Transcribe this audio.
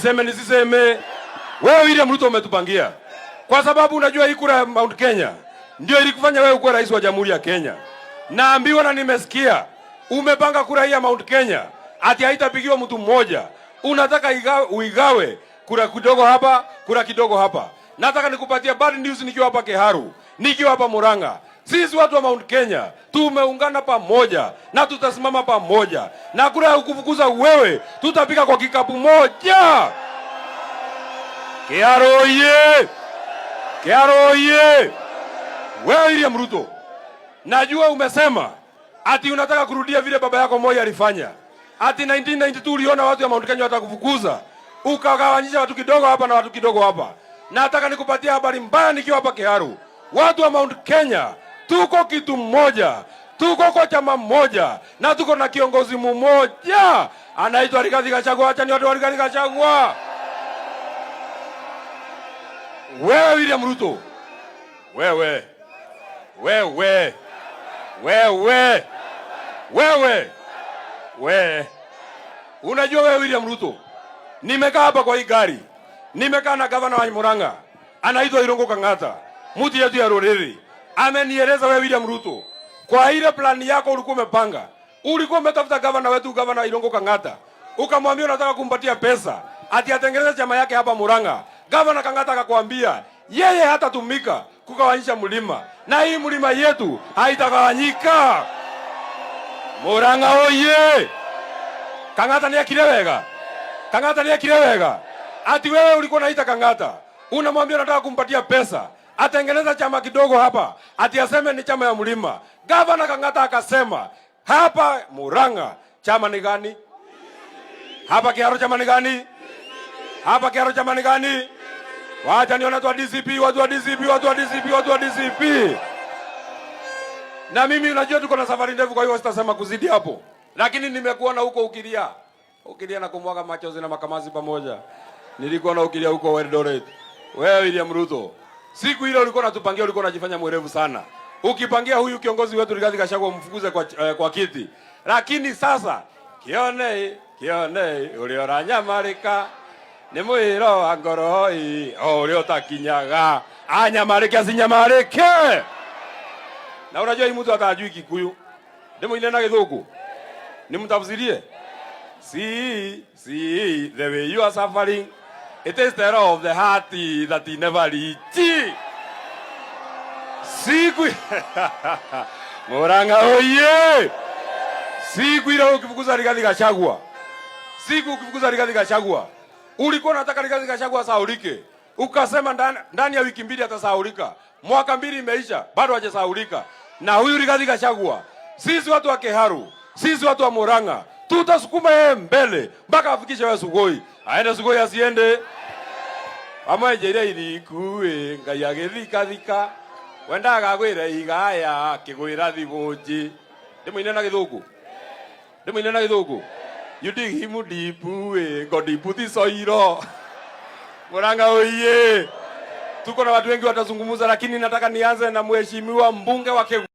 Sema nisiseme, wewe William Ruto umetupangia. Kwa sababu unajua hii kura ya Mount Kenya ndio ilikufanya wewe kuwa rais wa Jamhuri ya Kenya. Naambiwa na nimesikia umepanga kura hii ya Mount Kenya ati haitapigiwa mtu mmoja. Unataka uigawe kura kidogo hapa, kura kidogo hapa. Nataka nikupatia bad news nikiwa hapa Kiharu, nikiwa hapa Murang'a. Sisi watu wa Mount Kenya tumeungana pamoja na tutasimama pamoja. Na kura ya kufukuza wewe tutapiga kwa kikapu moja. Kiharu oye! Kiharu oye! Wewe William Ruto, najua umesema ati unataka kurudia vile baba yako Moi alifanya. Ati 1992 uliona watu wa Mount Kenya watakufukuza, ukagawanyisha watu kidogo hapa na watu kidogo hapa. Nataka nikupatia habari mbaya nikiwa hapa Kiharu. Watu wa Mount Kenya tuko kitu mmoja, tuko kwa chama mmoja na tuko na kiongozi mmoja anaitwa Rigathi Gachagua. Acha ni watu wa Rigathi Gachagua. Wewe William Ruto, wewe unajua wewe William Ruto, nimekaa hapa kwa hii gari, nimekaa na gavana wa Murang'a anaitwa Irungu Kang'ata, mtu yetu ya Roreri. Amenieleza wewe William Ruto, kwa ile plani yako ulikuwa umepanga, ulikuwa umetafuta gavana wetu, gavana Irungu Kang'ata, ukamwambia unataka kumpatia pesa ati atengeneze chama yake hapa Murang'a. Gavana Kang'ata akakwambia yeye hatatumika kugawanyisha mlima, na hii mlima yetu haitagawanyika. Murang'a oye! Kang'ata ni akile wega. Kang'ata ni akile wega. Ati wewe ulikuwa unaita Kang'ata, unamwambia unataka kumpatia pesa atengeneza chama kidogo hapa, ati aseme ni chama ya mlima. Gavana Kang'ata akasema hapa Murang'a chama ni gani? Hapa Kiharu chama ni gani? Hapa Kiharu chama ni gani? Wacha niona watu wa DCP, watu wa DCP, watu wa DCP, watu wa DCP. Na mimi unajua tuko na safari ndefu, kwa hiyo sitasema kuzidi hapo. Lakini nimekuona huko ukilia na kumwaga machozi na makamazi pamoja. Nilikuwa na ukilia huko Eldoret. Wewe William Ruto, siku ile ulikuwa unatupangia, ulikuwa unajifanya mwerevu sana. Ukipangia huyu kiongozi wetu Rigathi Gachagua umfukuze kwa kiti. Lakini sasa kione ulioranya marika ni mwiro wa ngoroi ulio takinyaga anyamarike asinyamarike. Na unajua hii mtu atajui Kikuyu, demo inena Githuku, nimtafsirie. See the way you are suffering, it is the error of the heart that he never reach. Siku Murang'a oye! Siku ile ukifukuza Rigathi Gachagua, Rigathi Gachagua, ulikuwa unataka Rigathi Gachagua sahaulike. Ukasema ndani ya wiki mbili atasahaulika. Mwaka mbili imeisha, bado hajasahaulika. Na huyu Rigathi Gachagua, sisi watu wa Kiharu, sisi watu wa Murang'a, tutasukuma yeye mbele mpaka afikishe wewe Sugoi. Aende Sugoi asiende. Ama ejere ilikuwe ngai agithika wenda agagwira igaya kigwira thiboji. Ndimo inena Githuku. You dig him deep God deep this oiro. Murang'a oye! Tuko na watu wengi watazungumza, lakini nataka nianze na mheshimiwa mbunge wa Kegwa.